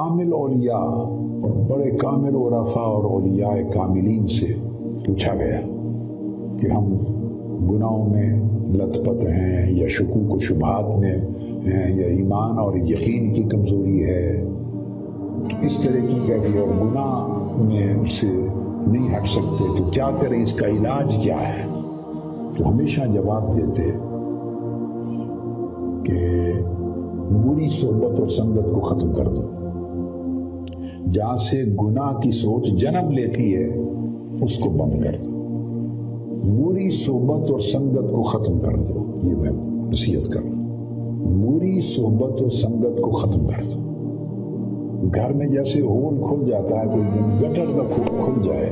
کامل اولیاء اور بڑے کامل عرفاء اور اولیاء کاملین سے پوچھا گیا کہ ہم گناہوں میں لت پت ہیں یا شکوک و شبہات میں ہیں یا ایمان اور یقین کی کمزوری ہے، اس طرح کی کہ اور گناہ میں سے نہیں ہٹ سکتے، تو کیا کریں، اس کا علاج کیا ہے؟ تو ہمیشہ جواب دیتے کہ بری صحبت اور سنگت کو ختم کر دو، جہاں سے گناہ کی سوچ جنم لیتی ہے اس کو بند کر دو، بری صحبت اور سنگت کو ختم کر دو۔ یہ میں نصیحت کر رہا ہوں، بری صحبت اور سنگت کو ختم کر دو۔ گھر میں جیسے ہول کھل جاتا ہے، کوئی گٹر کا کھل جائے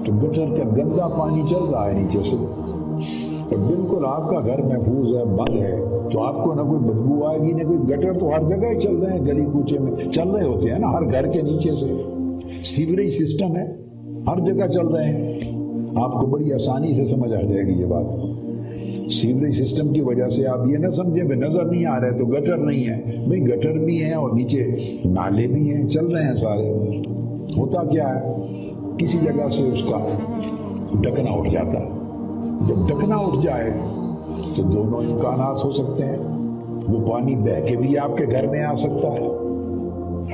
تو گٹر کا گندا پانی چل رہا ہے نیچے سے، اور بالکل آپ کا گھر محفوظ ہے، بند ہے، تو آپ کو نہ کوئی بدبو آئے گی نہ کوئی، گٹر تو ہر جگہ ہی چل رہے ہیں، گلی کوچے میں چل رہے ہوتے ہیں نا، ہر گھر کے نیچے سے سیوریج سسٹم ہے، ہر جگہ چل رہے ہیں۔ آپ کو بڑی آسانی سے سمجھ آ جائے گی یہ بات۔ سیوریج سسٹم کی وجہ سے آپ یہ نہ سمجھیں کہ نظر نہیں آ رہا ہے تو گٹر نہیں ہے، بھئی گٹر بھی ہیں اور نیچے نالے بھی ہیں، چل رہے ہیں سارے۔ ہوتا کیا ہے، کسی جگہ سے اس کا ڈھکنا اٹھ جاتا ہے، جب ڈھکنا اٹھ جائے تو دونوں امکانات ہو سکتے ہیں، وہ پانی بہہ کے بھی آپ کے گھر میں آ سکتا ہے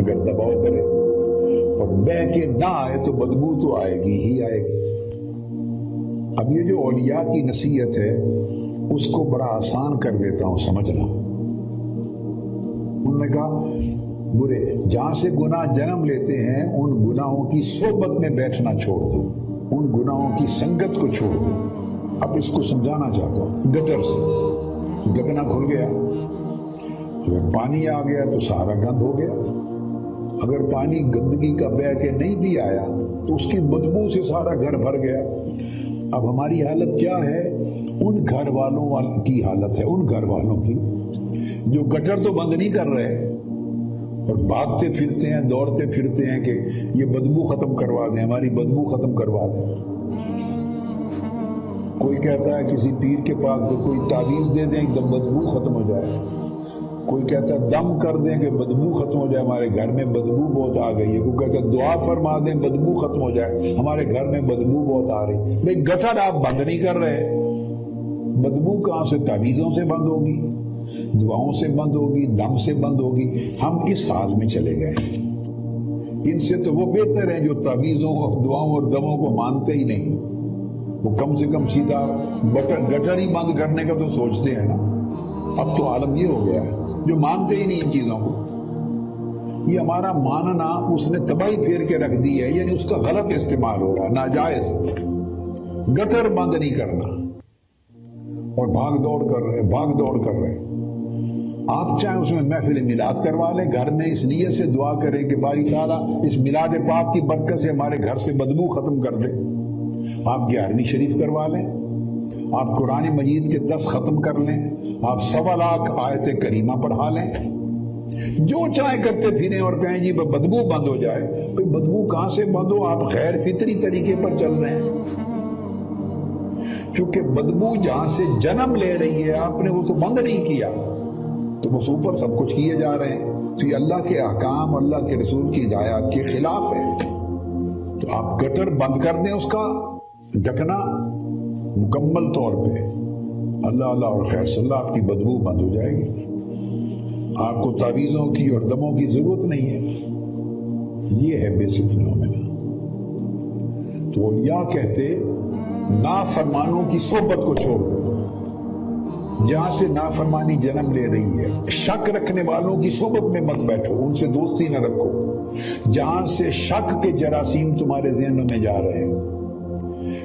اگر دباؤ کرے، اور بہہ کے نہ آئے تو بدبو تو آئے گی ہی آئے گی۔ اب یہ جو اولیاء کی نصیحت ہے اس کو بڑا آسان کر دیتا ہوں سمجھنا۔ انہوں نے کہا برے جہاں سے گناہ جنم لیتے ہیں ان گناہوں کی صحبت میں بیٹھنا چھوڑ دو، ان گناہوں کی سنگت کو چھوڑ دو۔ اب اس کو سمجھانا چاہتا ہوں، گٹر سے ڈھکنا کھل گیا، اگر پانی آ گیا تو سارا گند ہو گیا، اگر پانی گندگی کا بہہ کے نہیں بھی آیا تو اس کی بدبو سے سارا گھر بھر گیا۔ اب ہماری حالت کیا ہے، ان گھر والوں کی حالت ہے، ان گھر والوں کی جو گٹر تو بند نہیں کر رہے اور بھاگتے پھرتے ہیں، دوڑتے پھرتے ہیں کہ یہ بدبو ختم کروا دیں، ہماری بدبو ختم کروا دیں۔ کوئی کہتا ہے کسی پیر کے پاس تو کوئی تعویذ دے دیں ایک دم بدبو ختم ہو جائے، کوئی کہتا ہے دم کر دیں کہ بدبو ختم ہو جائے، ہمارے گھر میں بدبو بہت آ گئی ہے، کوئی کہتا ہے دعا فرما دیں بدبو ختم ہو جائے، ہمارے گھر میں بدبو بہت آ رہی۔ بھئی گٹر آپ بند نہیں کر رہے، بدبو کہاں سے؟ تعویذوں سے بند ہوگی، دعاؤں سے بند ہوگی، دم سے بند ہوگی۔ ہم اس حال میں چلے گئے، ان سے تو وہ بہتر ہیں جو تعویذوں اور دعاؤں اور دموں کو مانتے ہی نہیں، وہ کم سے کم سیدھا گٹر ہی بند کرنے کا تو سوچتے ہیں نا۔ اب تو عالم یہ ہو گیا ہے جو مانتے ہی نہیں ان چیزوں کو۔ یہ ہمارا ماننا اس نے تباہی پھیر کے رکھ دی ہے، یعنی اس کا غلط استعمال ہو رہا ہے، ناجائز۔ گٹر بند نہیں کرنا اور بھاگ دوڑ کر رہے ہیں۔ آپ چاہیں اس میں محفل میلاد کروا لیں، گھر میں اس نیت سے دعا کریں کہ باری تعالیٰ اس میلاد پاک کی برکت سے ہمارے گھر سے بدبو ختم کر دے۔ آپ 11ویں شریف کروا لیں، آپ قرآن مجید کے 10 ختم کر لیں، آپ 1.25 لاکھ آیت کریمہ پڑھا لیں، جو چاہے کرتے پھریں اور کہیں جی بدبو بند ہو جائے۔ کوئی بدبو کہاں سے بند ہو؟ آپ غیر فطری طریقے پر چل رہے ہیں، چونکہ بدبو جہاں سے جنم لے رہی ہے آپ نے وہ تو بند نہیں کیا، تو بس اوپر سب کچھ کیے جا رہے ہیں، تو یہ اللہ کے احکام، اللہ کے رسول کی ہدایات کے خلاف ہے۔ تو آپ گٹر بند کر دیں، اس کا ڈھکنا مکمل طور پہ، اللہ اللہ اور خیر صلی اللہ، آپ کی بدبو بند ہو جائے گی، آپ کو تعویذوں کی اور دموں کی ضرورت نہیں ہے۔ یہ ہے بیسک فنومینا۔ تو اولیاء کہتے نافرمانوں کی صحبت کو چھوڑ دو، جہاں سے نافرمانی جنم لے رہی ہے۔ شک رکھنے والوں کی صحبت میں مت بیٹھو، ان سے دوستی نہ رکھو، جہاں سے شک کے جراثیم تمہارے ذہنوں میں جا رہے ہیں۔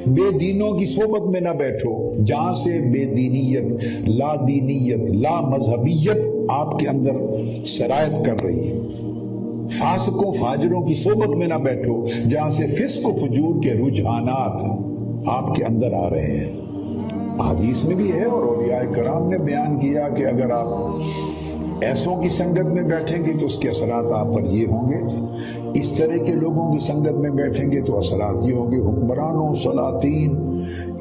بے دینوں کی صحبت میں نہ بیٹھو، جہاں سے بے دینیت، لا دینیت، لا مذہبیت آپ کے اندر سرایت کر رہی ہے۔ فاسقوں فاجروں کی صحبت میں نہ بیٹھو، جہاں سے فسق و فجور کے رجحانات آپ کے اندر آ رہے ہیں۔ حدیث میں بھی ہے اور اولیاء کرام نے بیان کیا کہ اگر آپ ایسوں کی سنگت میں بیٹھیں گے تو اس کے اثرات آپ پر یہ ہوں گے، اس طرح کے لوگوں کی سنگت میں بیٹھیں گے تو اثرات یہ ہوں گے، حکمرانوں، سلاطین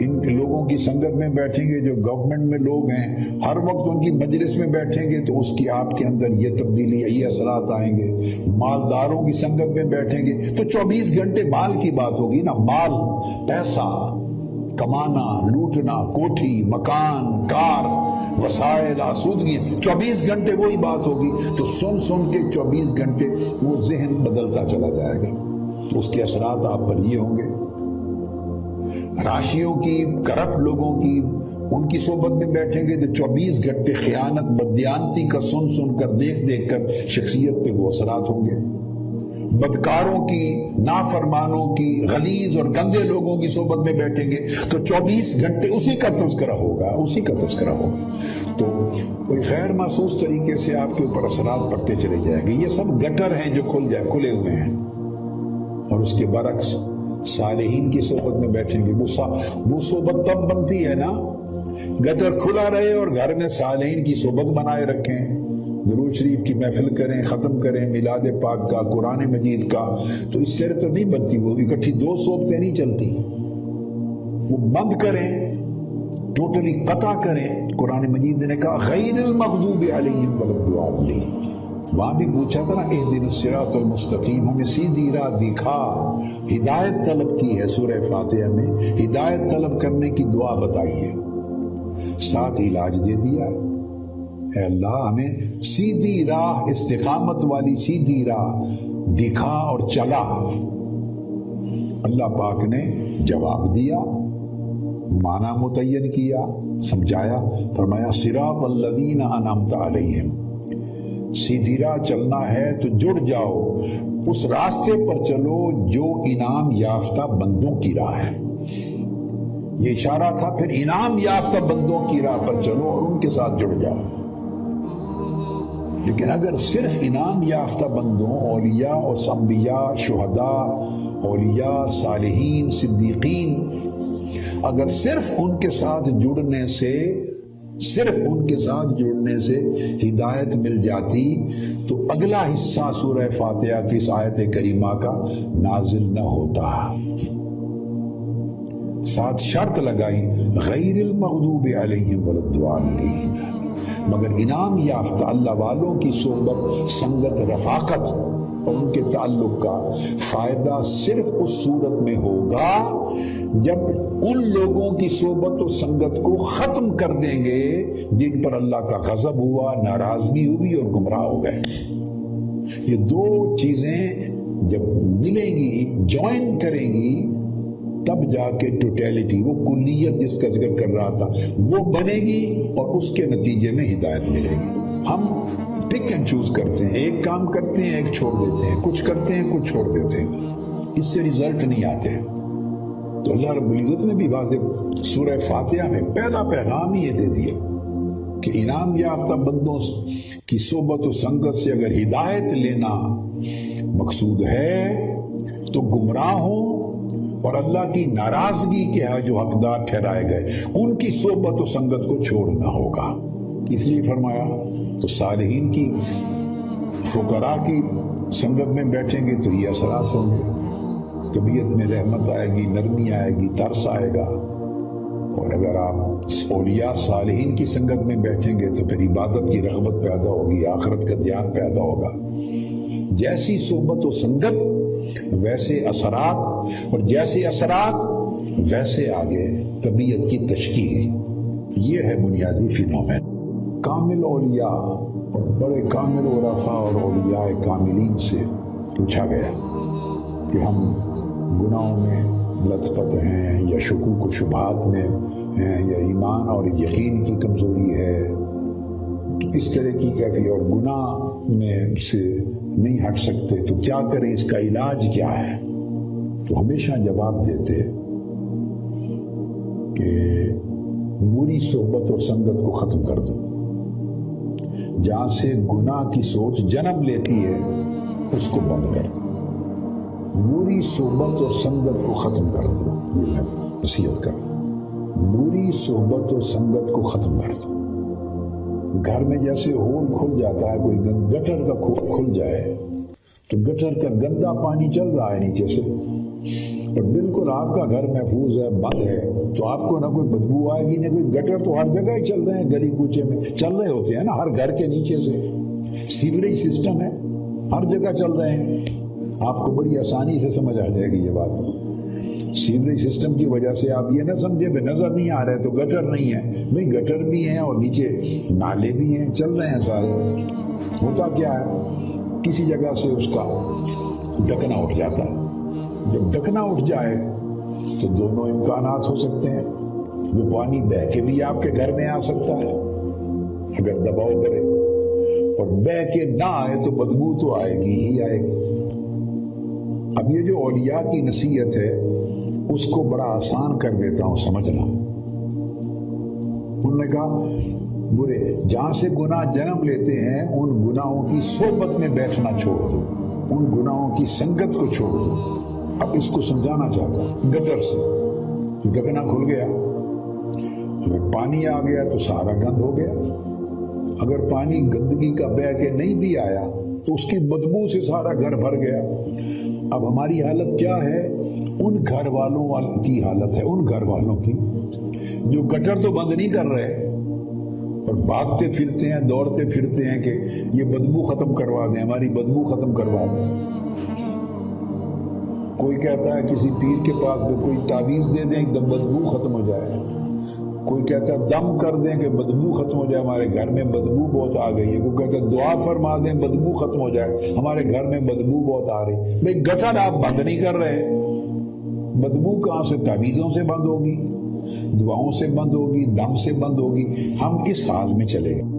ان لوگوں کی سنگت میں بیٹھیں گے جو گورنمنٹ میں لوگ ہیں، ہر وقت ان کی مجلس میں بیٹھیں گے تو اس کی آپ کے اندر یہ تبدیلی، یہ اثرات آئیں گے۔ مالداروں کی سنگت میں بیٹھیں گے تو 24 گھنٹے مال کی بات ہوگی نا، مال، پیسہ کمانا، لوٹنا، کوٹھی، مکان، کار، وسائل، آسودگی، 24 گھنٹے وہی بات ہوگی۔ تو سن سن کے 24 گھنٹے وہ ذہن بدلتا چلا جائے گا، اس کے اثرات آپ پر یہ ہوں گے۔ راشیوں کی، کرپٹ لوگوں کی، ان کی صحبت میں بیٹھیں گے تو 24 گھنٹے خیانت، بددیانتی کا سن سن کر، دیکھ دیکھ کر شخصیت پہ وہ اثرات ہوں گے۔ بدکاروں کی، نافرمانوں کی، غلیظ اور گندے لوگوں کی صحبت میں بیٹھیں گے تو 24 گھنٹے اسی کا تذکرہ ہوگا، اسی کا تذکرہ ہوگا۔ تو کوئی غیر محسوس طریقے سے آپ کے اوپر اثرات پڑتے چلے جائیں گے۔ یہ سب گٹر ہیں جو کھلے ہوئے ہیں۔ اور اس کے برعکس صالحین کی صحبت میں بیٹھیں گے، وہ صحبت تب بنتی ہے نا، گٹر کھلا رہے اور گھر میں صالحین کی صحبت بنائے رکھیں، درود شریف کی محفل کریں، ختم کریں، میلاد پاک کا، قرآن مجید کا، تو اس سے تو نہیں بنتی، وہ اکٹھی 2 صحبتیں نہیں چلتی، وہ بند کریں، ٹوٹلی قطع کریں۔ قرآن مجید نے کہا غیر المغضوب علیہم ولا الضالین، وہاں بھی پوچھا تھا نا اہدنا الصراط المستقیم، ہمیں سیدھی راہ دکھا، ہدایت طلب کی ہے۔ سورہ فاتحہ میں ہدایت طلب کرنے کی دعا بتائی ہے، ساتھ علاج دے دیا، اے اللہ ہمیں سیدھی راہ، استقامت والی سیدھی راہ دکھا اور چلا۔ اللہ پاک نے جواب دیا، معنی متعین کیا، سمجھایا، فرمایا صراط الذین انعمت علیہم، سیدھی راہ چلنا ہے تو جڑ جاؤ، اس راستے پر چلو جو انعام یافتہ بندوں کی راہ ہے۔ یہ اشارہ تھا پھر انعام یافتہ بندوں کی راہ پر چلو اور ان کے ساتھ جڑ جاؤ۔ لیکن اگر صرف انعام یافتہ بندوں، اولیاء اور انبیاء، شہداء، اولیاء، صالحین، صدیقین، اگر صرف ان کے ساتھ جڑنے سے ہدایت مل جاتی تو اگلا حصہ سورہ فاتحہ کی اس آیت کریمہ کا نازل نہ ہوتا۔ ساتھ شرط لگائی غیر المغضوب علیہم ولا الضالین، مگر انعام یافتہ اللہ والوں کی صحبت، سنگت، رفاقت اور ان کے تعلق کا فائدہ صرف اس صورت میں ہوگا جب ان لوگوں کی صحبت و سنگت کو ختم کر دیں گے جن پر اللہ کا غضب ہوا، ناراضگی ہوئی اور گمراہ ہو گئے۔ یہ 2 چیزیں جب ملیں گی، جوائن کریں گی، تب جا کے ٹوٹیلٹی، وہ کلیت جس کا ذکر کر رہا تھا، وہ بنے گی اور اس کے نتیجے میں ہدایت ملے گی۔ ہم پک اینڈ چوز کرتے ہیں، ایک کام کرتے ہیں، ایک چھوڑ دیتے ہیں، کچھ کرتے ہیں، کچھ چھوڑ دیتے ہیں، اس سے رزلٹ نہیں آتے۔ تو اللہ رب العزت نے بھی واضح سورہ فاتحہ میں پہلا پیغام ہی یہ دے دیا کہ انعام یافتہ بندوں کی صحبت و سنگت سے اگر ہدایت لینا مقصود ہے تو گمراہ ہوں اور اللہ کی ناراضگی کے جو حقدار ٹھہرائے گئے ان کی صحبت و سنگت کو چھوڑنا ہوگا۔ اس لیے فرمایا تو صالحین کی، فقراء کی سنگت میں بیٹھیں گے تو یہ اثرات ہوں گے، طبیعت میں رحمت آئے گی، نرمی آئے گی، ترس آئے گا۔ اور اگر آپ اولیاء صالحین کی سنگت میں بیٹھیں گے تو پھر عبادت کی رغبت پیدا ہوگی، آخرت کا دھیان پیدا ہوگا۔ جیسی صحبت و سنگت ویسے اثرات، اور جیسے اثرات ویسے آگے طبیعت کی تشکیل۔ یہ ہے بنیادی فینومین۔ کامل اولیاء اور بڑے کامل عرفاء اور اولیاء کاملین سے پوچھا گیا کہ ہم گناہوں میں لت پت ہیں یا شکوک و شبہات میں ہیں یا ایمان اور یقین کی کمزوری ہے، اس طرح کی کیفیت، اور گناہ میں سے نہیں ہٹ سکتے تو کیا کریں، اس کا علاج کیا ہے؟ تو ہمیشہ جواب دیتے کہ بری صحبت اور سنگت کو ختم کر دو، جہاں سے گناہ کی سوچ جنم لیتی ہے اس کو بند کر دو، بری صحبت اور سنگت کو ختم کر دو۔ یہ میں نصیحت کر رہا ہوں، بری صحبت اور سنگت کو ختم کر دو۔ گھر میں جیسے ہول کھل جاتا ہے، کوئی گٹر کا کھل جائے تو گٹر کا گندا پانی چل رہا ہے نیچے سے، اور بالکل آپ کا گھر محفوظ ہے، بند ہے، تو آپ کو نہ کوئی بدبو آئے گی نہ کوئی۔ گٹر تو ہر جگہ ہی چل رہے ہیں، گلی کوچے میں چل رہے ہوتے ہیں نا، ہر گھر کے نیچے سے سیوریج سسٹم ہے، ہر جگہ چل رہے ہیں۔ آپ کو بڑی آسانی سے سمجھ آ جائے گی یہ بات۔ سیوریج سسٹم کی وجہ سے آپ یہ نہ سمجھے بے نظر نہیں آ رہے تو گٹر نہیں ہے، بھئی گٹر بھی ہیں اور نیچے نالے بھی ہیں، چل رہے ہیں سارے۔ ہوتا کیا ہے، کسی جگہ سے اس کا ڈھکنا اٹھ جاتا ہے۔ جب ڈھکنا اٹھ جائے تو دونوں امکانات ہو سکتے ہیں، وہ پانی بہہ کے بھی آپ کے گھر میں آ سکتا ہے اگر دباؤ کرے، اور بہہ کے نہ آئے تو بدبو تو آئے گی ہی آئے گی۔ اب یہ جو اولیاء کی نصیحت ہے اس کو بڑا آسان کر دیتا ہوں سمجھنا۔ انہوں نے کہا برے جہاں سے گناہ جنم لیتے ہیں ان گناہوں کی صحبت میں بیٹھنا چھوڑ دو، ان گناہوں کی سنگت کو چھوڑ دو۔ اب اس کو سمجھانا چاہتا ہوں گٹر سے، ڈھکنا کھل گیا، اگر پانی آ گیا تو سارا گند ہو گیا، اگر پانی گندگی کا بہہ کے نہیں بھی آیا تو اس کی بدبو سے سارا گھر بھر گیا۔ اب ہماری حالت کیا ہے، ان گھر والوں کی حالت ہے، ان گھر والوں کی جو گٹر تو بند نہیں کر رہے اور بھاگتے پھرتے ہیں، دوڑتے پھرتے ہیں کہ یہ بدبو ختم کروا دیں، ہماری بدبو ختم کروا دیں۔ کوئی کہتا ہے کسی پیر کے پاس کوئی تعویذ دے دیں ایک دم بدبو ختم ہو جائے، کوئی کہتا ہے دم کر دیں کہ بدبو ختم ہو جائے، ہمارے گھر میں بدبو بہت آ گئی ہے، کوئی کہتا ہے دعا فرما دیں بدبو ختم ہو جائے، ہمارے گھر میں بدبو بہت آ رہی۔ بھئی گٹر آپ بند نہیں کر رہے، بدبو کہاں سے؟ تعویذوں سے بند ہوگی، دعاؤں سے بند ہوگی، دم سے بند ہوگی۔ ہم اس حال میں چلے گئے۔